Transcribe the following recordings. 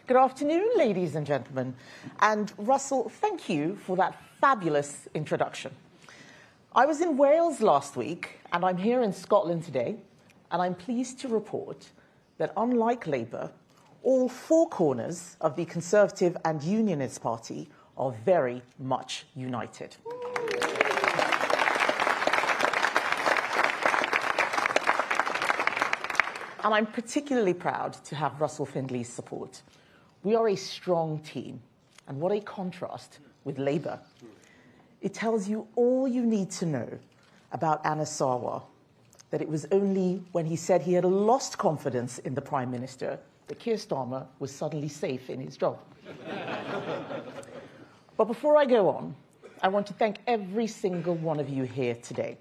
Good afternoon, ladies and gentlemen. And Russell, thank you for that fabulous introduction. I was in Wales last week, and I'm here in Scotland today, and I'm pleased to report that unlike Labour, all four corners of the Conservative and Unionist Party are very much united. And I'm particularly proud to have Russell Findley's support. We are a strong team, and what a contrast with Labour. It tells you all you need to know about Anas Sarwar, that it was only when he said he had lost confidence in the Prime Minister that Keir Starmer was suddenly safe in his job. But before I go on, I want to thank every single one of you here today.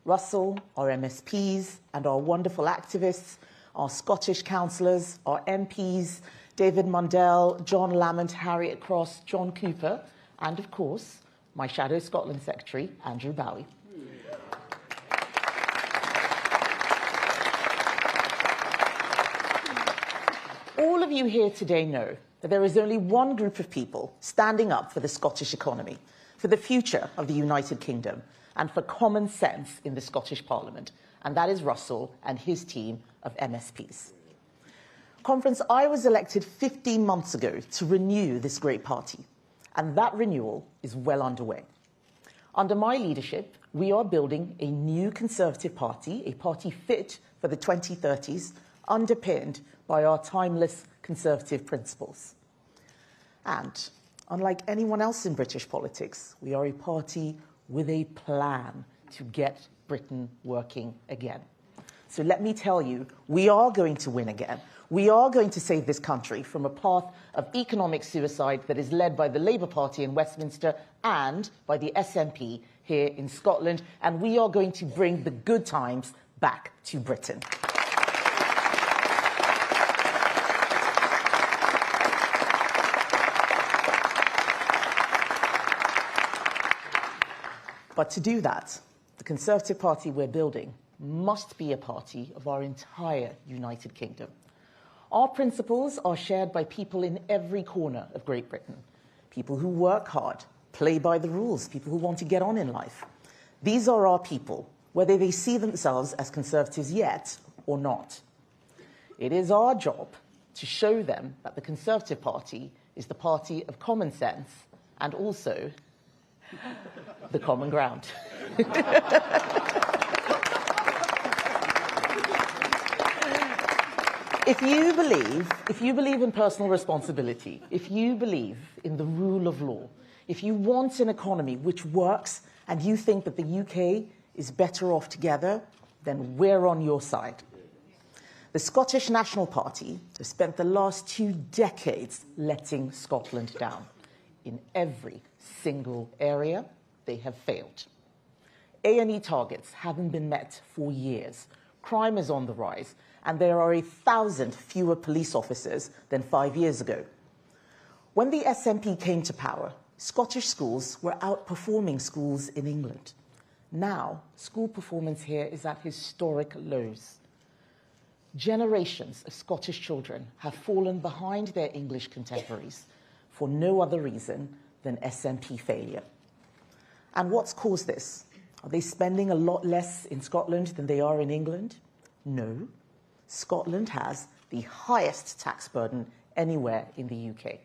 Russell, our MSPs, and our wonderful activists, our Scottish councillors, our MPs, David Mundell, John Lamont, Harriet Cross, John Cooper, and of course, my Shadow Scotland Secretary, Andrew Bowie. All of you here today know that there is only one group of people standing up for the Scottish economy, for the future of the United Kingdom, and for common sense in the Scottish Parliament, and that is Russell and his team of MSPs. Conference, I was elected 15 months ago to renew this great party, and that renewal is well underway. Under my leadership, we are building a new Conservative party, a party fit for the 2030s, underpinned by our timeless Conservative principles. And unlike anyone else in British politics, we are a party with a plan to get Britain working again. So let me tell you, we are going to win again. We are going to save this country from a path of economic suicide that is led by the Labour Party in Westminster and by the SNP here in Scotland, and we are going to bring the good times back to Britain. But to do that, the Conservative Party we're building must be a party of our entire United Kingdom. Our principles are shared by people in every corner of Great Britain. People who work hard, play by the rules, people who want to get on in life. These are our people, whether they see themselves as Conservatives yet or not. It is our job to show them that the Conservative Party is the party of common sense and also the common ground. If you believe in personal responsibility, if you believe in the rule of law, if you want an economy which works and you think that the UK is better off together, then we're on your side. The Scottish National Party has spent the last 2 decades letting Scotland down. In every single area, they have failed. A&E targets haven't been met for years. Crime is on the rise, and there are 1,000 fewer police officers than 5 years ago. When the SNP came to power, Scottish schools were outperforming schools in England. Now, school performance here is at historic lows. Generations of Scottish children have fallen behind their English contemporaries for no other reason than SNP failure. And what's caused this? Are they spending a lot less in Scotland than they are in England? No. Scotland has the highest tax burden anywhere in the UK.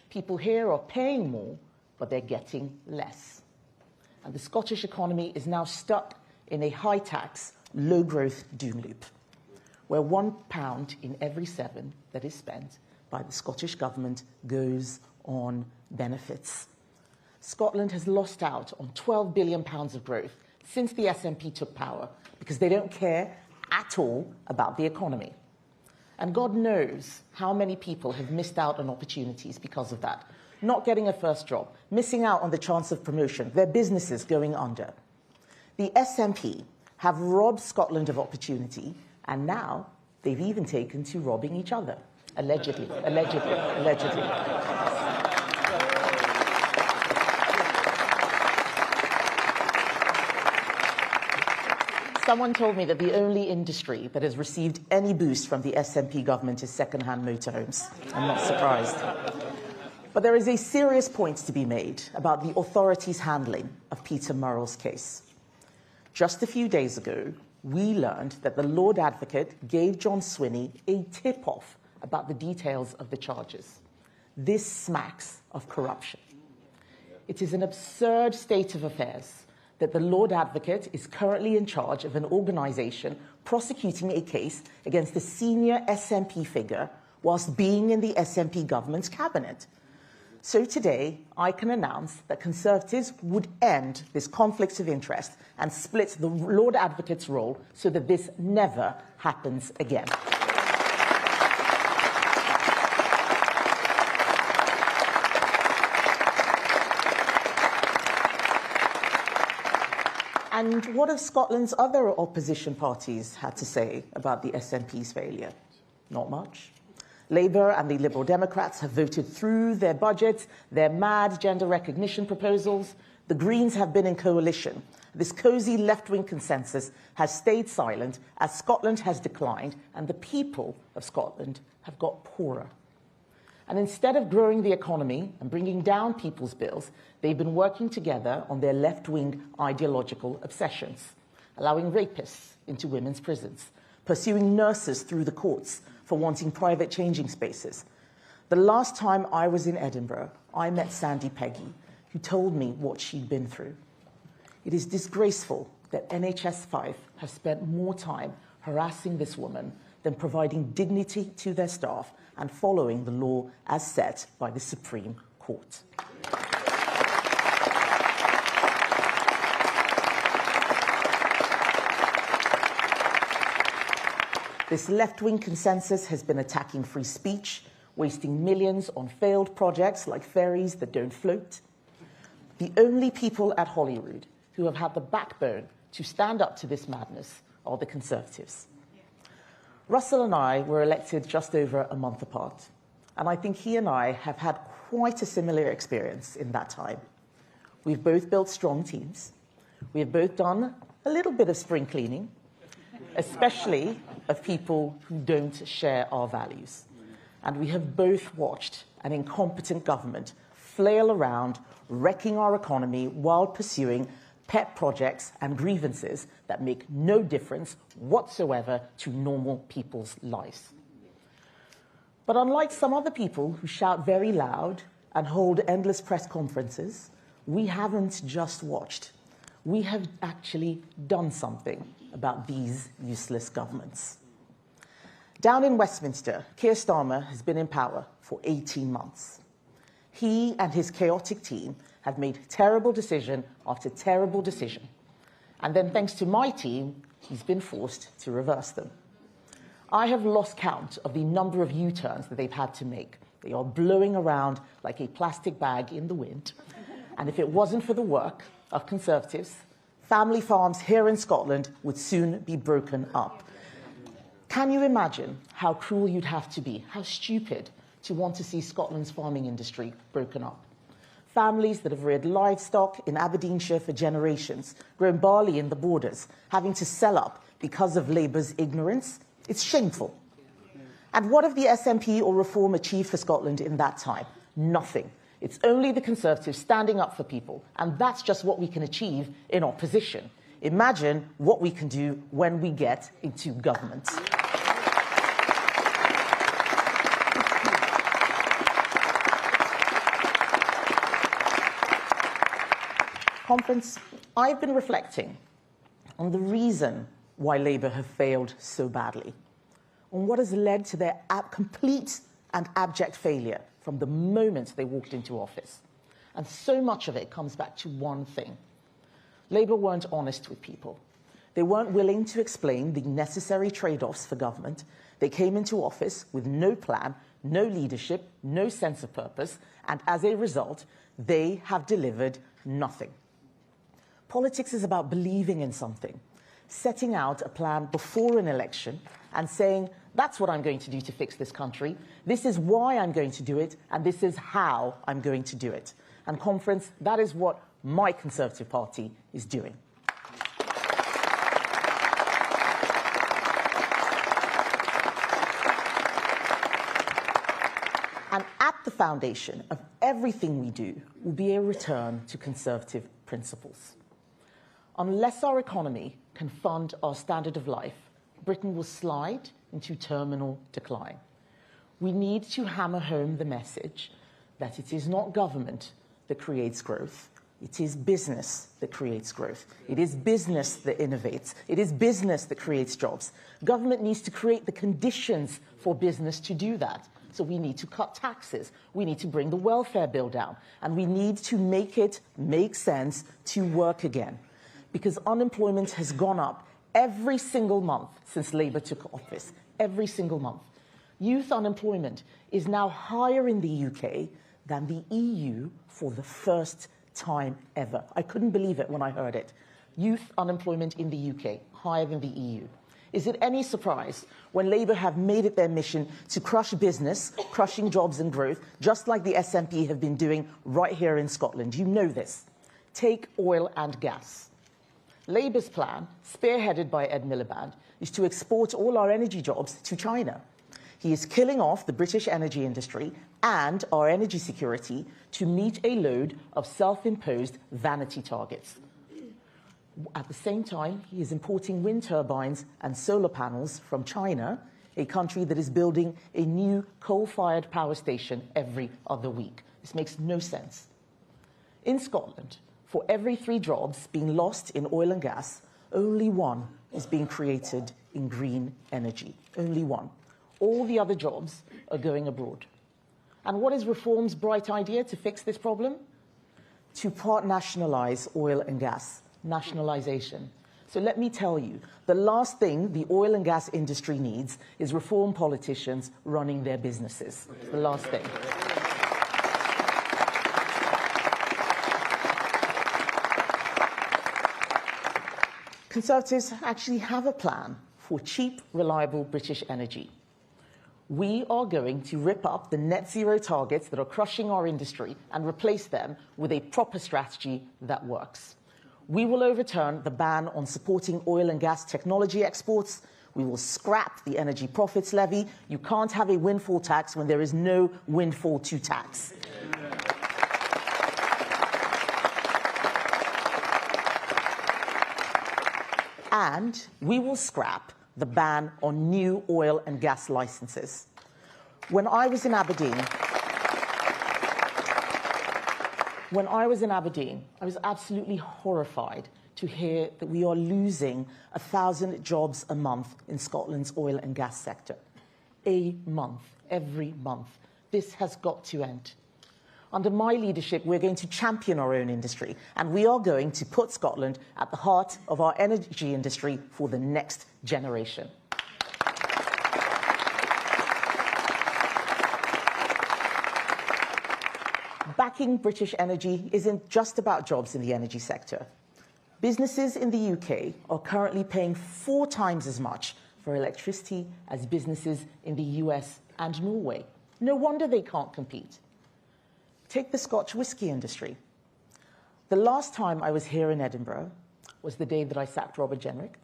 People here are paying more, but they're getting less. And the Scottish economy is now stuck in a high-tax, low-growth doom loop, where £1 in every 7 that is spent by the Scottish government goes on benefits. Scotland has lost out on £12 billion of growth since the SNP took power because they don't care at all about the economy. And God knows how many people have missed out on opportunities because of that. Not getting a first job, missing out on the chance of promotion, their businesses going under. The SNP have robbed Scotland of opportunity, and now they've even taken to robbing each other. Allegedly, allegedly, allegedly. Someone told me that the only industry that has received any boost from the SNP government is second-hand motorhomes. I'm not surprised. But there is a serious point to be made about the authorities' handling of Peter Murrell's case. Just a few days ago, we learned that the Lord Advocate gave John Swinney a tip-off about the details of the charges. This smacks of corruption. It is an absurd state of affairs that the Lord Advocate is currently in charge of an organisation prosecuting a case against a senior SNP figure whilst being in the SNP government's cabinet. So today, I can announce that Conservatives would end this conflict of interest and split the Lord Advocate's role so that this never happens again. And what have Scotland's other opposition parties had to say about the SNP's failure? Not much. Labour and the Liberal Democrats have voted through their budget, their mad gender recognition proposals. The Greens have been in coalition. This cosy left-wing consensus has stayed silent as Scotland has declined and the people of Scotland have got poorer. And instead of growing the economy and bringing down people's bills, they've been working together on their left-wing ideological obsessions, allowing rapists into women's prisons, pursuing nurses through the courts for wanting private changing spaces. The last time I was in Edinburgh, I met Sandy Peggy, who told me what she'd been through. It is disgraceful that NHS 5 have spent more time harassing this woman than providing dignity to their staff and following the law as set by the Supreme Court. This left-wing consensus has been attacking free speech, wasting millions on failed projects like ferries that don't float. The only people at Holyrood who have had the backbone to stand up to this madness are the Conservatives. Russell and I were elected just over a month apart, and I think he and I have had quite a similar experience in that time. We've both built strong teams. We have both done a little bit of spring cleaning, especially of people who don't share our values. And we have both watched an incompetent government flail around, wrecking our economy while pursuing pet projects and grievances that make no difference whatsoever to normal people's lives. But unlike some other people who shout very loud and hold endless press conferences, we haven't just watched. We have actually done something about these useless governments. Down in Westminster, Keir Starmer has been in power for 18 months. He and his chaotic team have made terrible decision after terrible decision. And then thanks to my team, he's been forced to reverse them. I have lost count of the number of U-turns that they've had to make. They are blowing around like a plastic bag in the wind. And if it wasn't for the work of Conservatives, family farms here in Scotland would soon be broken up. Can you imagine how cruel you'd have to be, how stupid, to want to see Scotland's farming industry broken up? Families that have reared livestock in Aberdeenshire for generations, grown barley in the borders, having to sell up because of Labour's ignorance. It's shameful. And what have the SNP or Reform achieved for Scotland in that time? Nothing. It's only the Conservatives standing up for people, and that's just what we can achieve in opposition. Imagine what we can do when we get into government. Conference, I've been reflecting on the reason why Labour have failed so badly, on what has led to their complete and abject failure from the moment they walked into office. And so much of it comes back to one thing. Labour weren't honest with people. They weren't willing to explain the necessary trade-offs for government. They came into office with no plan, no leadership, no sense of purpose, and as a result, they have delivered nothing. Politics is about believing in something, setting out a plan before an election and saying, that's what I'm going to do to fix this country, this is why I'm going to do it, and this is how I'm going to do it. And Conference, that is what my Conservative Party is doing. At the foundation of everything we do will be a return to conservative principles. Unless our economy can fund our standard of life, Britain will slide into terminal decline. We need to hammer home the message that it is not government that creates growth. It is business that creates growth. It is business that innovates. It is business that creates jobs. Government needs to create the conditions for business to do that. So we need to cut taxes. We need to bring the welfare bill down. And we need to make it make sense to work again. Because unemployment has gone up every single month since Labour took office. Every single month. Youth unemployment is now higher in the UK than the EU for the first time ever. I couldn't believe it when I heard it. Youth unemployment in the UK, higher than the EU. Is it any surprise when Labour have made it their mission to crush business, crushing jobs and growth, just like the SNP have been doing right here in Scotland? You know this. Take oil and gas. Labour's plan, spearheaded by Ed Miliband, is to export all our energy jobs to China. He is killing off the British energy industry and our energy security to meet a load of self-imposed vanity targets. At the same time, he is importing wind turbines and solar panels from China, a country that is building a new coal-fired power station every other week. This makes no sense. In Scotland, for every 3 jobs being lost in oil and gas, only 1 is being created in green energy. Only 1. All the other jobs are going abroad. And what is Reform's bright idea to fix this problem? To part nationalise oil and gas. Nationalisation. So let me tell you, the last thing the oil and gas industry needs is Reform politicians running their businesses. The last thing. Conservatives actually have a plan for cheap, reliable British energy. We are going to rip up the net zero targets that are crushing our industry and replace them with a proper strategy that works. We will overturn the ban on supporting oil and gas technology exports. We will scrap the energy profits levy. You can't have a windfall tax when there is no windfall to tax. And we will scrap the ban on new oil and gas licenses. When I was in Aberdeen, I was absolutely horrified to hear that we are losing 1,000 jobs a month in Scotland's oil and gas sector. A month, every month. This has got to end. Under my leadership, we're going to champion our own industry, and we are going to put Scotland at the heart of our energy industry for the next generation. Backing British energy isn't just about jobs in the energy sector. Businesses in the UK are currently paying 4 times as much for electricity as businesses in the US and Norway. No wonder they can't compete. Take the Scotch whisky industry. The last time I was here in Edinburgh was the day that I sacked Robert Jenrick.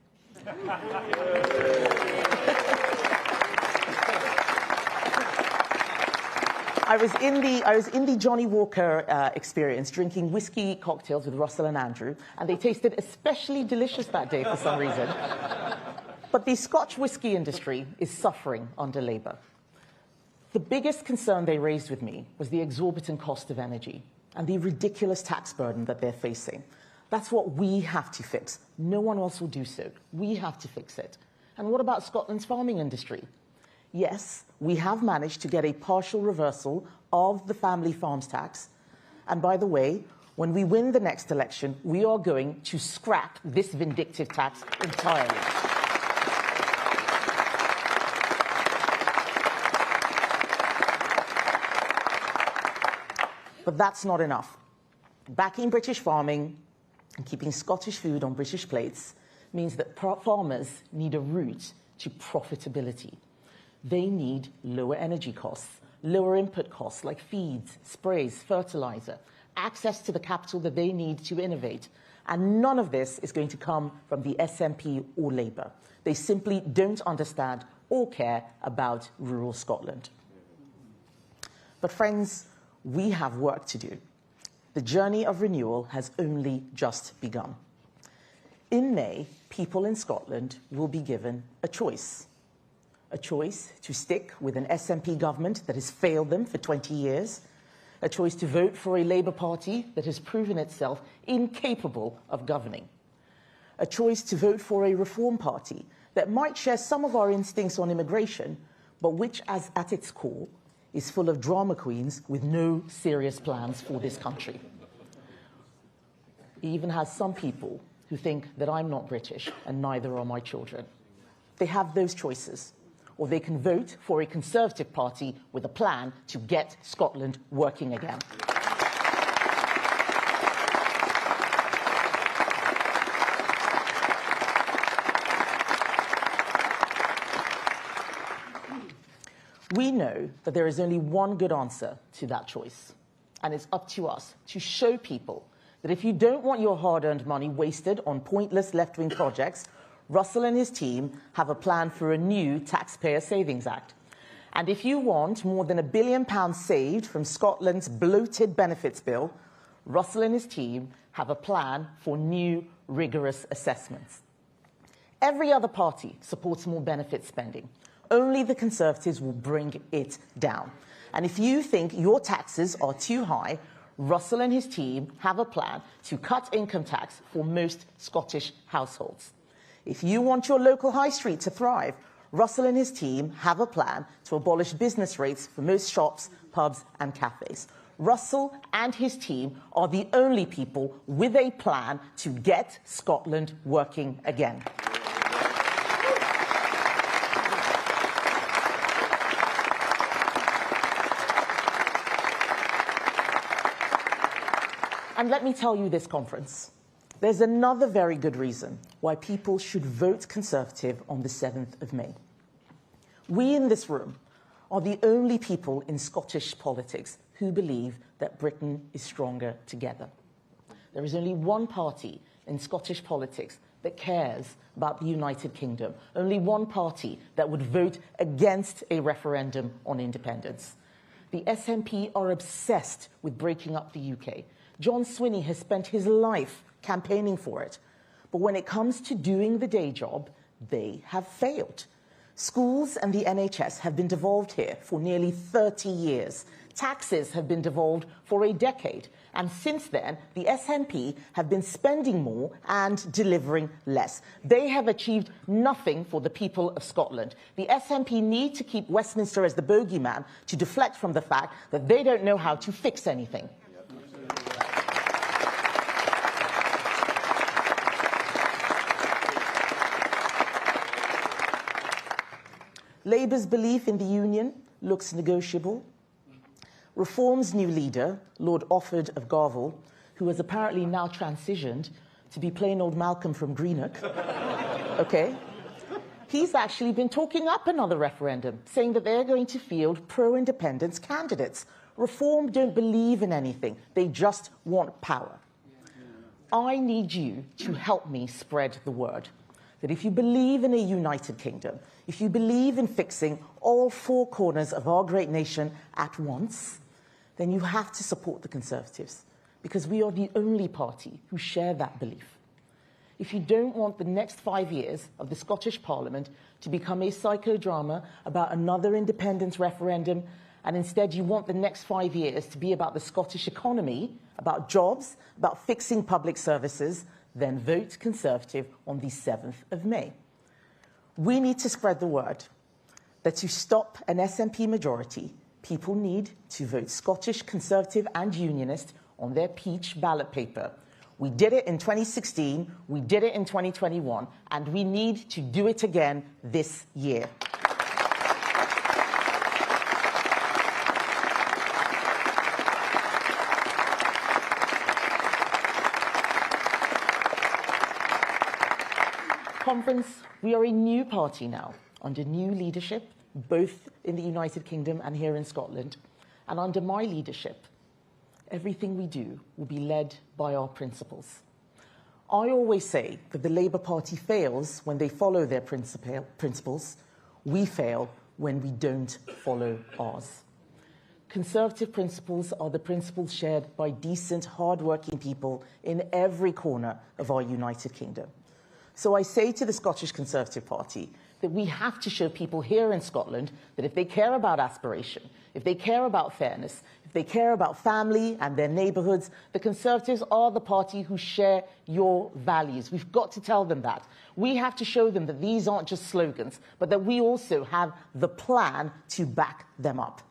I was in the Johnny Walker experience, drinking whiskey cocktails with Russell and Andrew, and they tasted especially delicious that day for some reason. But the Scotch whisky industry is suffering under Labour. The biggest concern they raised with me was the exorbitant cost of energy and the ridiculous tax burden that they're facing. That's what we have to fix. No one else will do so. We have to fix it. And what about Scotland's farming industry? Yes, we have managed to get a partial reversal of the family farms tax. And by the way, when we win the next election, we are going to scrap this vindictive tax entirely. But that's not enough. Backing British farming and keeping Scottish food on British plates means that farmers need a route to profitability. They need lower energy costs, lower input costs like feeds, sprays, fertilizer, access to the capital that they need to innovate. And none of this is going to come from the SNP or Labour. They simply don't understand or care about rural Scotland. But friends, we have work to do. The journey of renewal has only just begun. In May, people in Scotland will be given a choice to stick with an SNP government that has failed them for 20 years, a choice to vote for a Labour Party that has proven itself incapable of governing, a choice to vote for a Reform Party that might share some of our instincts on immigration, but which, as at its core, is full of drama queens with no serious plans for this country. It even has some people who think that I'm not British and neither are my children. They have those choices. Or they can vote for a Conservative Party with a plan to get Scotland working again. We know that there is only one good answer to that choice, and it's up to us to show people that if you don't want your hard-earned money wasted on pointless left-wing projects, Russell and his team have a plan for a new Taxpayer Savings Act. And if you want more than £1 billion saved from Scotland's bloated benefits bill, Russell and his team have a plan for new, rigorous assessments. Every other party supports more benefit spending. Only the Conservatives will bring it down. And if you think your taxes are too high, Russell and his team have a plan to cut income tax for most Scottish households. If you want your local high street to thrive, Russell and his team have a plan to abolish business rates for most shops, pubs and cafes. Russell and his team are the only people with a plan to get Scotland working again. And let me tell you this, conference, there's another very good reason why people should vote Conservative on the 7th of May. We in this room are the only people in Scottish politics who believe that Britain is stronger together. There is only one party in Scottish politics that cares about the United Kingdom, only one party that would vote against a referendum on independence. The SNP are obsessed with breaking up the UK. John Swinney has spent his life campaigning for it. But when it comes to doing the day job, they have failed. Schools and the NHS have been devolved here for nearly 30 years. Taxes have been devolved for a decade. And since then, the SNP have been spending more and delivering less. They have achieved nothing for the people of Scotland. The SNP need to keep Westminster as the bogeyman to deflect from the fact that they don't know how to fix anything. Labour's belief in the union looks negotiable. Reform's new leader, Lord Offord of Garval, who has apparently now transitioned to be plain old Malcolm from Greenock, okay, he's actually been talking up another referendum, saying that they're going to field pro-independence candidates. Reform don't believe in anything. They just want power. I need you to help me spread the word that if you believe in a united kingdom, if you believe in fixing all four corners of our great nation at once, then you have to support the Conservatives, because we are the only party who share that belief. If you don't want the next 5 years of the Scottish Parliament to become a psychodrama about another independence referendum, and instead you want the next 5 years to be about the Scottish economy, about jobs, about fixing public services, then vote Conservative on the 7th of May. We need to spread the word that to stop an SNP majority, people need to vote Scottish Conservative and Unionist on their peach ballot paper. We did it in 2016, we did it in 2021, and we need to do it again this year. Conference, we are a new party now, under new leadership, both in the United Kingdom and here in Scotland. And under my leadership, everything we do will be led by our principles. I always say that the Labour Party fails when they follow their principles. We fail when we don't follow ours. Conservative principles are the principles shared by decent, hard-working people in every corner of our United Kingdom. So I say to the Scottish Conservative Party that we have to show people here in Scotland that if they care about aspiration, if they care about fairness, if they care about family and their neighbourhoods, the Conservatives are the party who share your values. We've got to tell them that. We have to show them that these aren't just slogans, but that we also have the plan to back them up.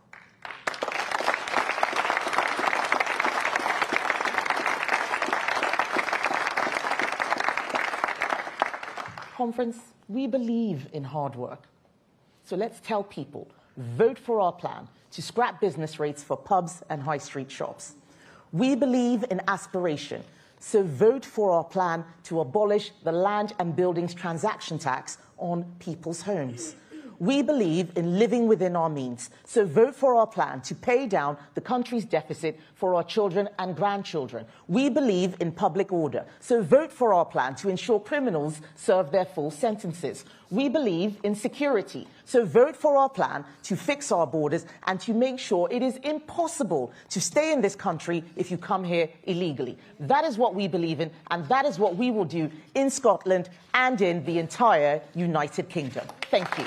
Conference, we believe in hard work. So let's tell people, vote for our plan to scrap business rates for pubs and high street shops. We believe in aspiration, so vote for our plan to abolish the land and buildings transaction tax on people's homes. We believe in living within our means, so vote for our plan to pay down the country's deficit for our children and grandchildren. We believe in public order, so vote for our plan to ensure criminals serve their full sentences. We believe in security, so vote for our plan to fix our borders and to make sure it is impossible to stay in this country if you come here illegally. That is what we believe in, and that is what we will do in Scotland and in the entire United Kingdom. Thank you.